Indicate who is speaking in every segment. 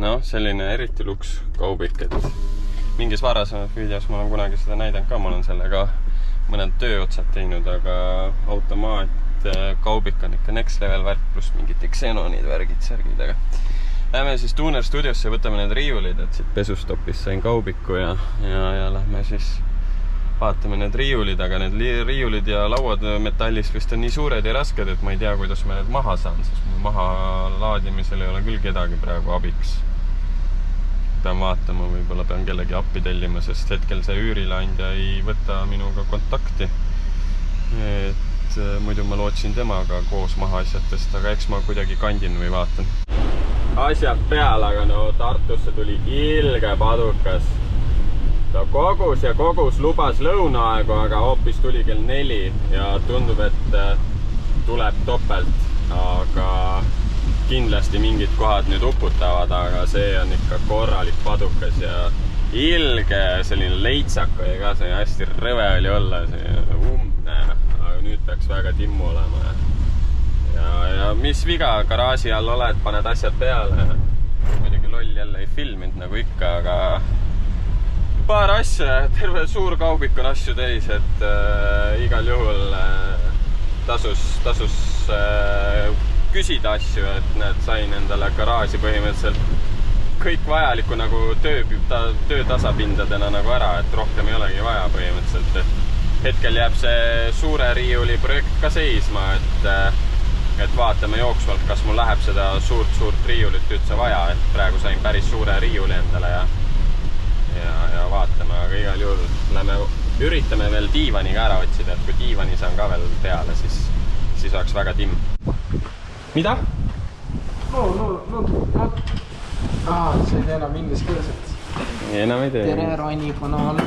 Speaker 1: noh, selline eriti luks kaubik, et mingis varasemas videos ma olen kunagi seda näidanud ka, ma olen sellega mõned tööotsad teinud, aga automaat kaubik on ikka next level värk, pluss mingid Xenonid, värgid, särgid, aga lähme siis Tuner Studiosse ja võtame need riiulid, et siit pesustopis sain kaubiku ja lähme siis vaatame need riiulid, aga need riiulid ja lauad metallist vist on nii suured ja rasked, et ma ei tea, kuidas ma need maha saan, sest mul maha laadimisel ei ole küll kedagi praegu abiks. Pean vaatama, võib-olla pean kellegi appi tellima, sest hetkel see üürilaandja ei võta minuga kontakti. Et muidu ma lootsin temaga koos maha asjatest, aga eks ma kuidagi kandin või vaatan. Asjad peal, aga no Tartusse tuli ilge padukas. Ta kogus ja kogus, lubas lõunaaegu, aga hoopis tuli kell 4 ja tundub, et tuleb topelt, aga kindlasti mingid kohad nüüd uputavad, aga see on ikka korralik padukas ja ilge selline leitsak oli ka, see hästi rõve oli olla, see aga nüüd peaks väga timmu olema. Ja mis viga, garaaži all oled, paned asjad peale. Muidugi loll jälle ei filminud nagu ikka, aga paar asja, terve suur kaubik on asju täis, et igal juhul tasus küsida asju, et need sain endale garaaži põhimõtteliselt kõik vajaliku nagu töötasapindadena nagu ära, et rohkem ei olegi vaja põhimõtteliselt, et hetkel jääb see suure riiuli projekt ka seisma, et vaatame jooksvalt, kas mul läheb seda suurt riiulit üldse vaja, et praegu sain päris suure riiuli endale ja vaatame, aga igal juhul üritame veel diivaniga ära otsida, et kui diivani saan ka veel peale, siis oleks väga timm. Mida?
Speaker 2: No. See ei tee enam ingliskeelset.
Speaker 1: Enam ei tee.
Speaker 2: Tere, Rani, banaan.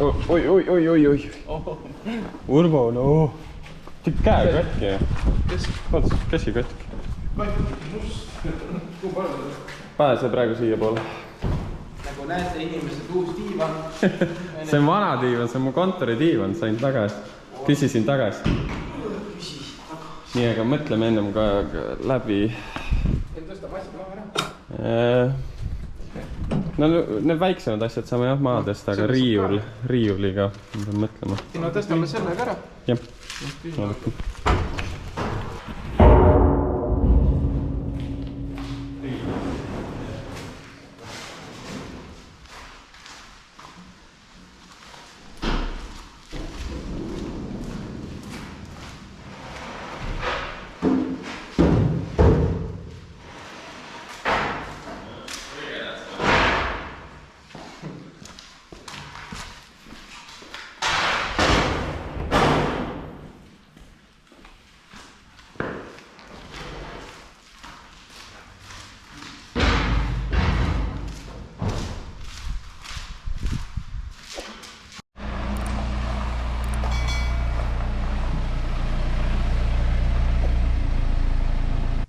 Speaker 1: Oi. Urvo, no. Tükk käe katki. Käsi katki. Pane see praegu siia poole.
Speaker 2: Nagu näete, inimesed uus diivan.
Speaker 1: See on vana diivan, see on mu kontori diivan, sain tagasi. Küsisin tagasi. Nii, aga mõtleme ennem ka läbi.
Speaker 2: Et tõstame asjad maha ära?
Speaker 1: No need väiksemad asjad saame jah maha tõsta, aga riiuliga pean mõtlema.
Speaker 2: No tõstame sellega ära.
Speaker 1: Jah, vaadaku.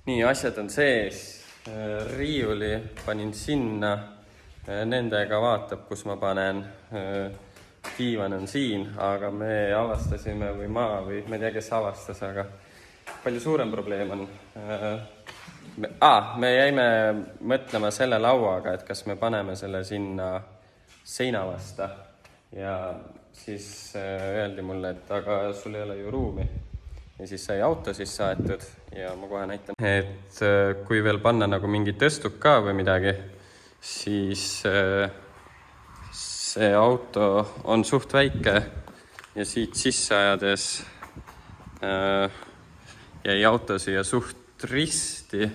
Speaker 1: Nii, asjad on sees, riiuli panin sinna, nendega vaatab, kus ma panen, diivan on siin, aga me avastasime või ma ei tea, kes avastas, aga palju suurem probleem on. Me jäime mõtlema selle lauaga, et kas me paneme selle sinna seina vasta ja siis öeldi mulle, et aga sul ei ole ju ruumi. Ja siis sai auto sisse aetud ja ma kohe näitan. Et kui veel panna nagu mingi tõstuk ka või midagi, siis see auto on suht väike ja siit sisse ajades jäi auto siia suht risti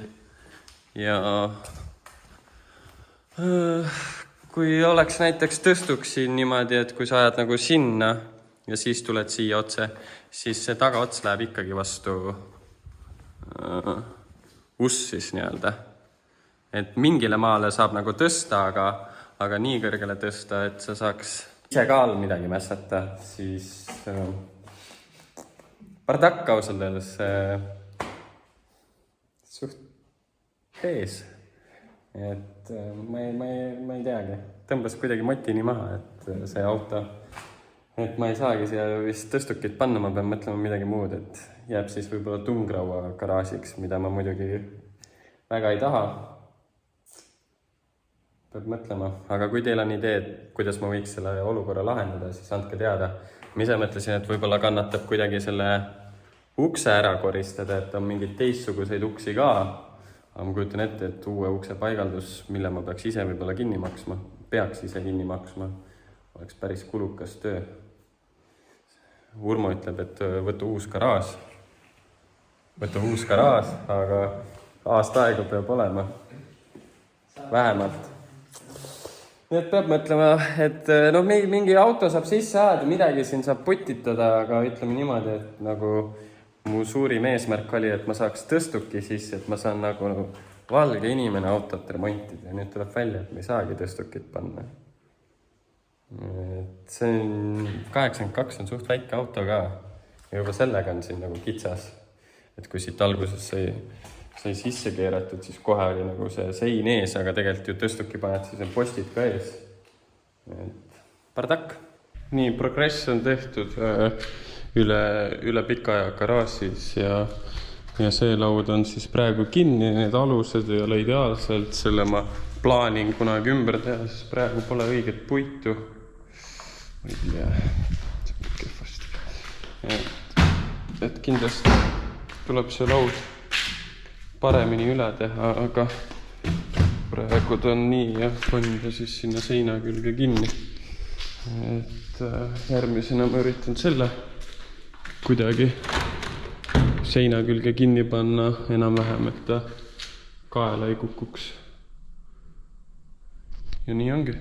Speaker 1: ja kui oleks näiteks tõstuks siin niimoodi, et kui sa ajad nagu sinna ja siis tuled siia otse, siis see tagaots läheb ikkagi vastu ussis nii-öelda. Et mingile maale saab nagu tõsta, aga nii kõrgele tõsta, et sa saaks ise ka all midagi mässata, siis bardakk ausalt öeldes suht ees. Et ma ei teagi, tõmbas kuidagi motini maha, et see auto et ma ei saagi siia vist tõstukit panna, ma pean mõtlema midagi muud, et jääb siis võib-olla tungraua garaažiks, mida ma muidugi väga ei taha. Peab mõtlema, aga kui teil on ideed, kuidas ma võiks selle olukorra lahendada, siis andke teada. Ma ise mõtlesin, et võib-olla kannatab kuidagi selle ukse ära koristada, et on mingeid teistsuguseid uksi ka. Aga ma kujutan ette, et uue ukse paigaldus, mille ma peaks ise võib-olla kinni maksma, oleks päris kulukas töö. Urmo ütleb, et võta uus garaaž, aga aasta aega peab olema. Vähemalt. Nii et peab mõtlema, et no, mingi auto saab sisse ajada, midagi siin saab putitada, aga ütleme niimoodi, et nagu mu suurim eesmärk oli, et ma saaks tõstuki sisse, et ma saan nagu valge inimene autot remontida. Ja nüüd tuleb välja, et me ei saagi tõstukit panna. Et see on 82 on suht väike auto ka. Ja juba sellega on siin nagu kitsas. Et kui siit alguses sai sisse keeratud, siis kohe oli nagu see sein ees, aga tegelikult ju tõstuki paned, siis on postid ka ees. Et pardak. Nii, progress on tehtud üle pika aja garaažis ja see laud on siis praegu kinni, need alused ei ole ideaalselt, selle ma plaanin kunagi ümber teha, sest praegu pole õiget puitu. Ma ei tea, see on kehvasti. Et kindlasti tuleb see laud paremini üle teha, aga praegu ta on nii ja panin ta siis sinna seina külge kinni. Et järgmisena ma üritan selle kuidagi seina külge kinni panna enam-vähem, et ta kaela ei kukuks. Ja nii ongi.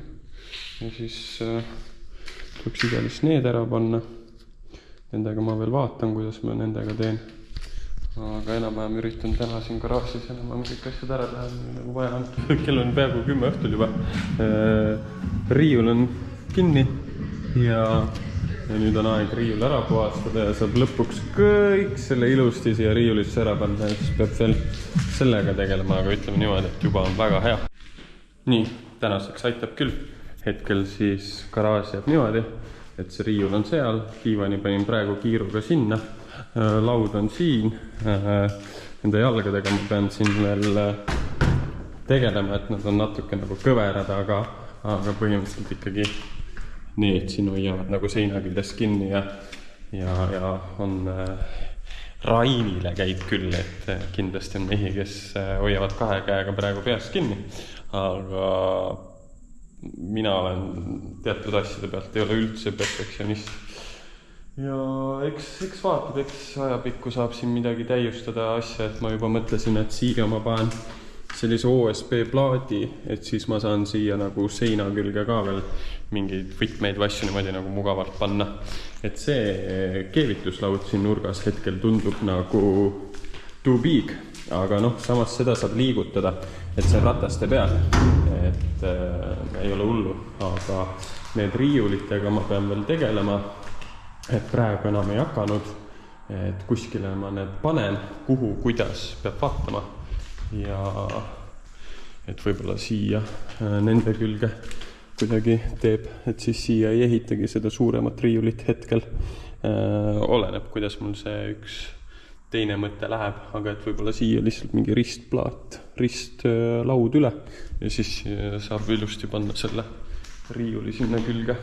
Speaker 1: Ja siis tuleks igalis need ära panna. Nendega ma veel vaatan, kuidas ma nendega teen. Aga enam-vähem üritan täna siin garaažis enam-vähem kõik asjad ära teha, nagu vaja on. Kell on peaaegu 10 õhtul juba. Riiul on kinni ja nüüd on aeg riiul ära puhastada ja saab lõpuks kõik selle ilusti siia riiulisse ära panna. Ja siis peab veel sellega tegelema, aga ütleme niimoodi, et juba on väga hea. Nii, tänaseks aitab küll. Hetkel siis garaaž jääb niimoodi, et see riiul on seal. Diivani panin praegu kiiruga sinna. Laud on siin. Nende jalgadega ma pean siin veel tegelema, et nad on natuke nagu kõverad, aga põhimõtteliselt ikkagi need siin hoiavad nagu seina küljest kinni ja on Rainile käib küll, et kindlasti on mehi, kes hoiavad kahe käega praegu peast kinni, aga mina olen teatud asjade pealt ei ole üldse perfektsionist. Ja eks vaatad, eks ajapikku saab siin midagi täiustada asja, et ma juba mõtlesin, et siia ma panen sellise OSB plaadi, et siis ma saan siia nagu seina külge ka veel mingeid võtmeid vasju niimoodi nagu mugavalt panna. Et see keevituslaud siin nurgas hetkel tundub nagu too big, aga noh, samas seda saab liigutada, et see rataste peal, et ei ole hullu, aga need riiulitega ma pean veel tegelema, et praegu enam ei hakanud, et kuskile ma need panen, kuhu, kuidas peab vaatama ja et võib-olla siia nende külge kuidagi teeb, et siis siia ei ehitagi seda suuremat riiulit hetkel. Oleneb, kuidas mul see üks teine mõte läheb, aga et võib-olla siia lihtsalt mingi ristplaat, ristlaud üle ja siis saab ilusti panna selle riiuli sinna külge.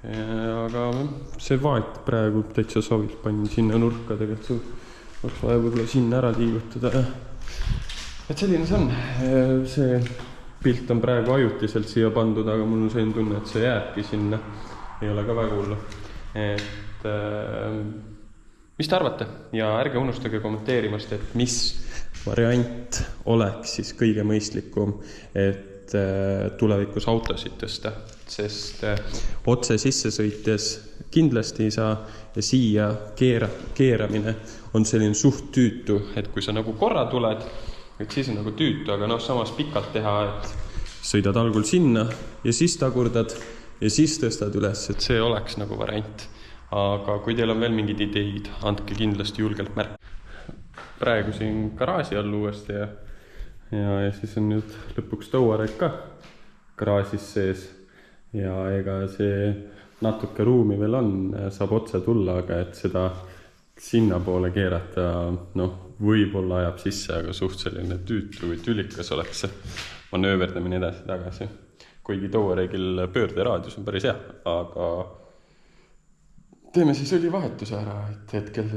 Speaker 1: Aga see vaat praegu täitsa soovib, panin sinna nurka, tegelikult oleks vaja võib-olla sinna ära liigutada. Et selline see on. See pilt on praegu ajutiselt siia pandud, aga mul on selline tunne, et see jääbki sinna. Ei ole ka väga hullu. Et mis te arvate? Ja ärge unustage kommenteerimast, et mis variant oleks siis kõige mõistlikum, et tulevikus autosid tõsta, sest otse sisse sõites kindlasti ei saa ja siia keeramine on selline suht tüütu, et kui sa nagu korra tuled, et siis on nagu tüütu, aga noh, samas pikalt teha, et sõidad algul sinna ja siis tagurdad ja siis tõstad üles, et see oleks nagu variant. Aga kui teil on veel mingid ideid, andke kindlasti julgelt märk. Praegu siin garaaži all uuesti ja siis on nüüd lõpuks tõuarek ka garaažis sees ja ega see natuke ruumi veel on, saab otse tulla, aga et seda sinna poole keerata, võib-olla ajab sisse, aga suht selline tüütu või tülikas oleks see manööverdamine edasi-tagasi. Kuigi Touaregil pöörderaadius on päris hea, aga teeme siis õlivahetuse ära, et hetkel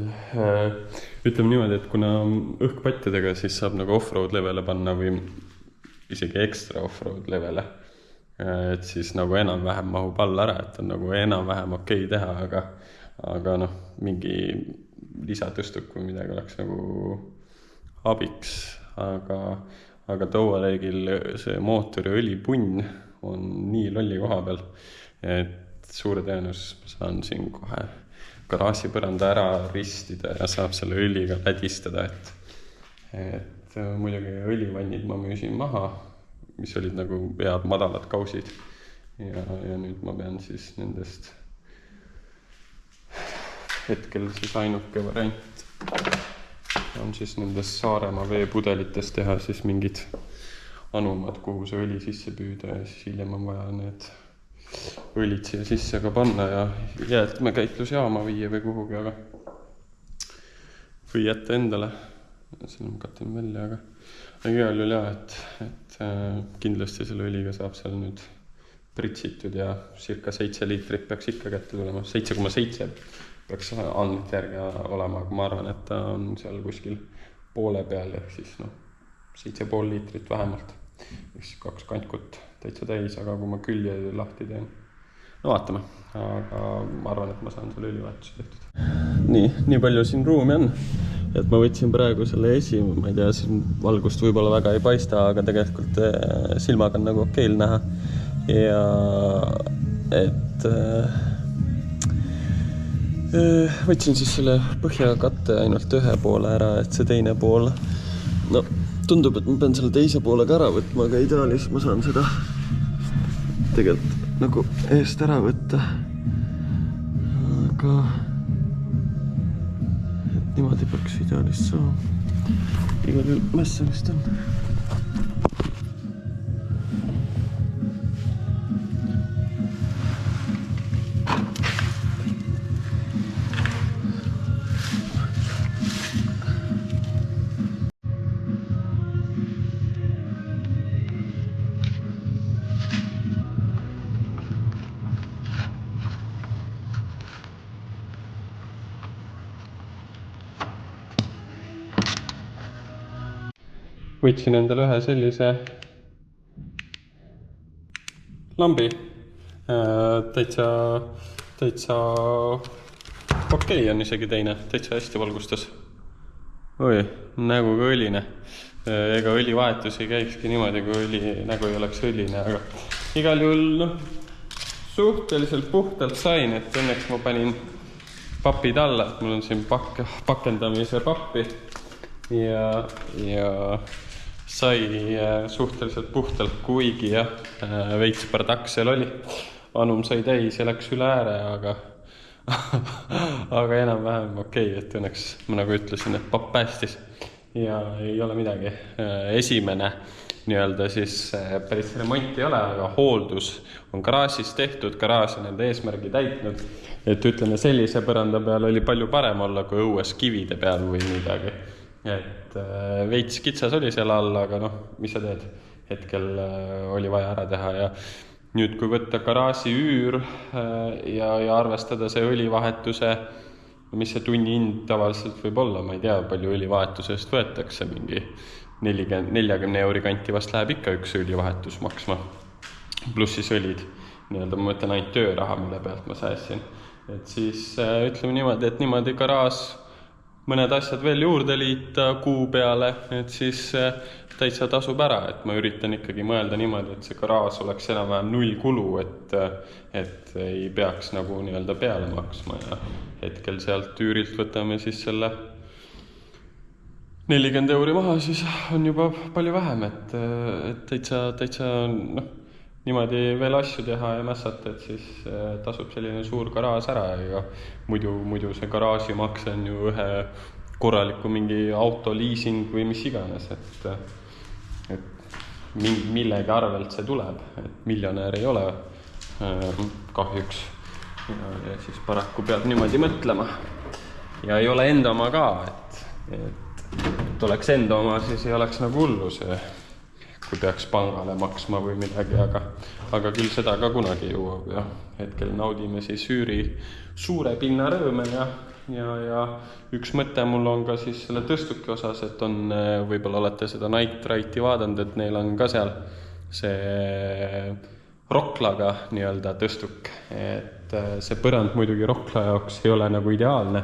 Speaker 1: ütleme niimoodi, et kuna õhkpattidega siis saab nagu off-road levele panna või isegi ekstra off-road levele, et siis nagu enam-vähem mahub alla ära, et on nagu enam-vähem okei teha, aga mingi lisatõstuk või midagi oleks nagu abiks, aga Touaregil see mootori õlipunn on nii lolli koha peal, et suure tõenäosus ma saan siin kohe garaažipõranda ära ristida ja saab selle õliga lädistada, et muidugi õlivannid ma müüsin maha, mis olid nagu head madalad kausid ja nüüd ma pean siis nendest hetkel siis ainuke variant on siis nendest Saaremaa veepudelitest teha siis mingid anumad, kuhu see õli sisse püüda ja siis hiljem on vaja need õlid siia sisse ka panna ja jäätmekäitlusjaama viia või kuhugi, aga või jätta endale. Selle ma katin välja, aga igal juhul jah, et kindlasti selle õliga saab seal nüüd pritsitud ja circa 7 liitrit peaks ikka kätte tulema. 7,7 peaks andmete järgi olema, aga ma arvan, et ta on seal kuskil poole peal, ehk siis 7,5 liitrit vähemalt. Üks 2 kantkut täitsa täis, aga kui ma külje lahti teen, vaatame. Aga ma arvan, et ma saan selle õlivahetuse tehtud. Nii palju siin ruumi on, et ma võtsin praegu selle ma ei tea, siin valgust võib-olla väga ei paista, aga tegelikult silmaga on nagu okeil näha. Ja et võtsin siis selle põhjakatte ainult ühe poole ära, et see teine pool tundub, et ma pean selle teise poole ka ära võtma, aga ideaalis ma saan seda tegelikult nagu eest ära võtta. Aga et niimoodi peaks ideaalis saama. Igal juhul mässamist on. Võtsin endale ühe sellise lambi. Täitsa okei on isegi teine, täitsa hästi valgustas. Oi, nägu ka õline. Ega õlivahetus ei käikski niimoodi, kui nägu ei oleks õline, aga igal juhul suhteliselt puhtalt sain, et õnneks ma panin papid alla, et mul on siin pakendamise pappi ja sai suhteliselt puhtalt, kuigi veits pardaksel oli. Anum sai täis ja läks üle ääre, aga enam-vähem okei, et õnneks ma nagu ütlesin, et papp päästis ja ei ole midagi. Esimene siis päris remont ei ole, aga hooldus on garaažis tehtud, garaaž on nende eesmärgi täitnud, et ütleme sellise põranda peal oli palju parem olla kui õues kivide peal või midagi. Et veits kitsas oli seal all, aga mis sa teed? Hetkel oli vaja ära teha ja nüüd kui võtta garaaži üür ja arvestada see õlivahetuse, mis see tunni hind tavaliselt võib olla, ma ei tea, palju õlivahetusest võetakse, mingi 40 euri kanti vast läheb ikka üks õlivahetus maksma, pluss siis õlid, ma mõtlen ainult tööraha, mille pealt ma säässin. Et siis ütleme niimoodi, et niimoodi garaaž mõned asjad veel juurde liita kuu peale, et siis täitsa tasub ära, et ma üritan ikkagi mõelda niimoodi, et see garaaž oleks enam-vähem 0 kulu, et ei peaks nagu peale maksma ja hetkel sealt üürilt võtame siis selle 40 euri maha, siis on juba palju vähem, et täitsa niimoodi veel asju teha ja mässata, et siis tasub selline suur garaaž ära ja muidu see garaažimaks on ju ühe korraliku mingi auto liising või mis iganes, et millegi arvelt see tuleb, et miljonär ei ole kahjuks, ja siis paraku peab niimoodi mõtlema. Ja ei ole enda oma ka, et oleks enda oma, siis ei oleks nagu hullu see, kui peaks pangale maksma või midagi, aga küll seda ka kunagi jõuab ja hetkel naudime siis üüri suure pinna rõõme ja üks mõte mul on ka siis selle tõstuki osas, et on, võib-olla olete seda Night Ride'i vaadanud, et neil on ka seal see roklaga nii-öelda tõstuk, et see põrand muidugi rokla jaoks ei ole nagu ideaalne,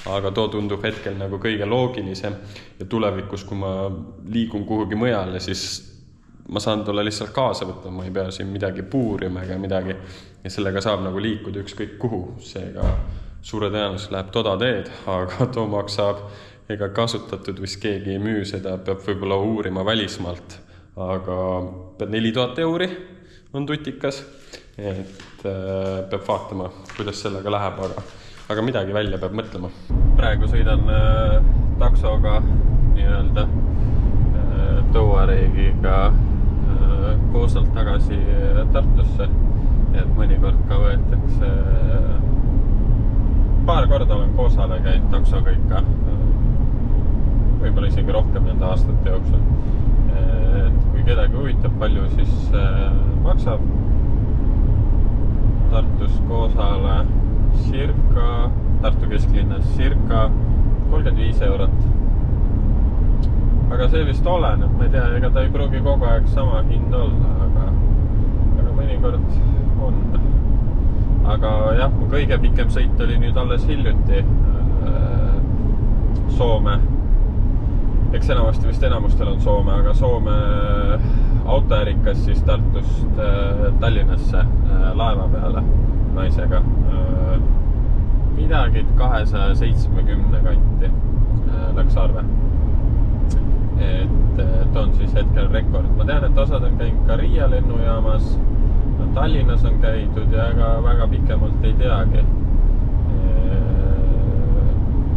Speaker 1: aga too tundub hetkel nagu kõige loogilisem ja tulevikus, kui ma liigun kuhugi mujale, siis ma saan tulla lihtsalt kaasa võtta, ma ei pea siin midagi puurima ega midagi ja sellega saab nagu liikuda ükskõik kuhu, seega suure tõenäoliselt läheb toda teed, aga too maksab ega kasutatud vist keegi ei müü seda, peab võib-olla uurima välismaalt, aga 4000 euri on tutikas, et peab vaatama, kuidas sellega läheb, aga midagi välja peab mõtlema. Praegu sõidan taksoga nii-öelda Touaregiga Koosalt tagasi Tartusse, et mõnikord ka võetakse, paar korda olen Koosale käinud taksoga ikka, võib-olla isegi rohkem nende aastate jooksul. Et kui kedagi huvitab palju, siis maksab Tartus Koosale Tartu kesklinnas circa 35 eurot. Aga see vist oleneb, ma ei tea, ega ta ei pruugi kogu aeg sama hind olla, aga mõnikord on. Aga jah, mu kõige pikem sõit oli nüüd alles hiljuti Soome. Eks enamasti vist enamustel on Soome, aga Soome autoärikas siis Tartust Tallinnasse laeva peale naisega. Midagi 270 kanti läks arve. Et on siis hetkel rekord. Ma tean, et osad on käinud ka Riia lennujaamas, Tallinnas on käidud ja väga pikemalt ei teagi.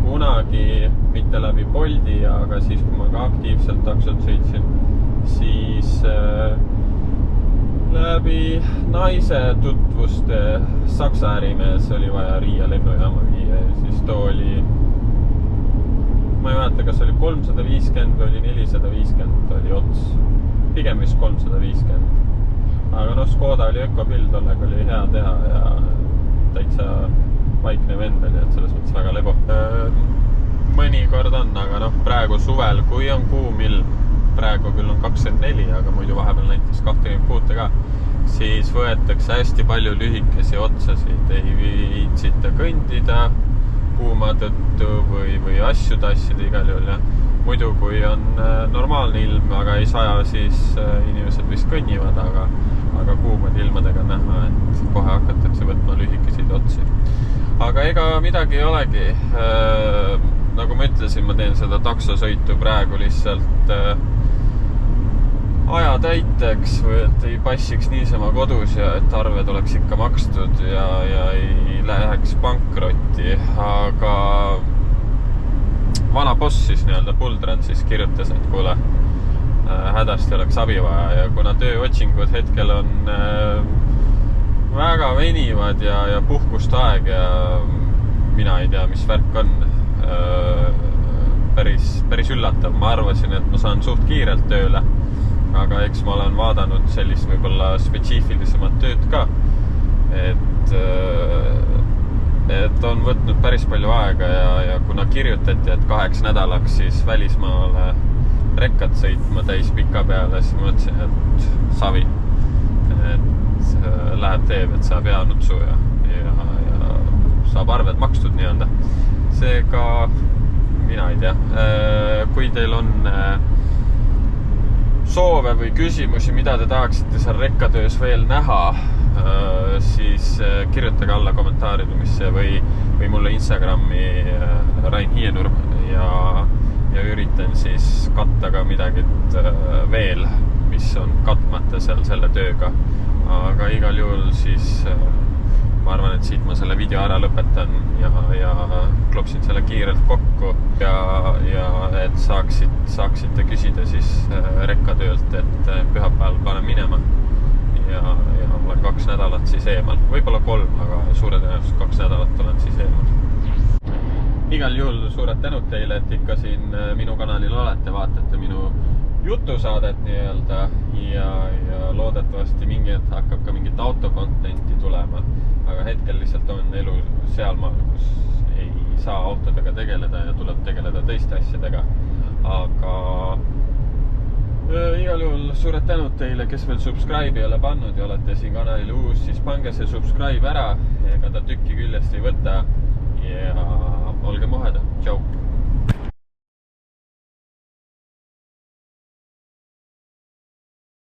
Speaker 1: Kunagi, mitte läbi Bolti, aga siis kui ma ka aktiivselt taksot sõitsin, siis läbi naise tutvuste Saksa ärimees oli vaja Riia lennujaama viia ja siis too oli, ma ei mäleta, kas oli 350 või oli 450 oli ots. Pigem vist 350. Aga Škoda oli ökopill, tollega oli hea teha ja täitsa vaikne vend oli, et selles mõttes väga lebo. Mõnikord on, aga praegu suvel, kui on kuum ilm, praegu küll on 24, aga muidu vahepeal näiteks 26 ka, siis võetakse hästi palju lühikesi otsasid, ei viitsita kõndida kuuma tõttu või asju tassida igal juhul ja muidu kui on normaalne ilm, aga ei saja, siis inimesed vist kõnnivad, aga kuumad ilmadega näha, et kohe hakatakse võtma lühikesid otsi. Aga ega midagi ei olegi. Nagu ma ütlesin, ma teen seda taksosõitu praegu lihtsalt aja täiteks või et ei passiks niisama kodus ja et arved oleks ikka makstud ja ei läheks pankrotti, aga vana boss siis nii-öelda Puldran siis kirjutas, et kuule, hädasti oleks abi vaja ja kuna tööotsingud hetkel on väga venivad ja puhkust aeg ja mina ei tea, mis värk on, päris üllatav. Ma arvasin, et ma saan suht kiirelt tööle, aga eks ma olen vaadanud sellist võib-olla spetsiifilisemat tööd ka, et on võtnud päris palju aega ja kuna kirjutati, et 8 nädalaks siis välismaale rekkat sõitma täis pika peale, siis mõtlesin, et savi, et läheb teeb, et saab hea nutsu ja saab arved makstud nii-öelda. Seega mina ei tea, kui teil on soove või küsimusi, mida te tahaksite seal rekkatöös veel näha, siis kirjutage alla kommentaaridumisse või mulle Instagrami Rain Hiienurm ja üritan siis katta ka midagi veel, mis on katmata seal selle tööga. Aga igal juhul siis ma arvan, et siit ma selle video ära lõpetan ja klopsin selle kiirelt kokku ja et saaksite küsida siis rekkatöölt, et pühapäeval panen minema ja olen 2 nädalat siis eemal. Võib-olla 3, aga suure tõenäoliselt 2 nädalat olen siis eemal. Igal juhul suured tänud teile, et ikka siin minu kanalil olete, vaatate minu jutusaadet nii-öelda ja loodetavasti mingi hetk hakkab ka mingit autokontenti tulema. Aga hetkel lihtsalt on elu sealmaal, kus ei saa autodega tegeleda ja tuleb tegeleda teiste asjadega. Aga igal juhul suured tänud teile, kes veel subscribe ei ole pannud ja olete siin kanalil uus, siis pange see subscribe ära, ega ta tükki küljest ei võta ja olge muhedad. Tšau!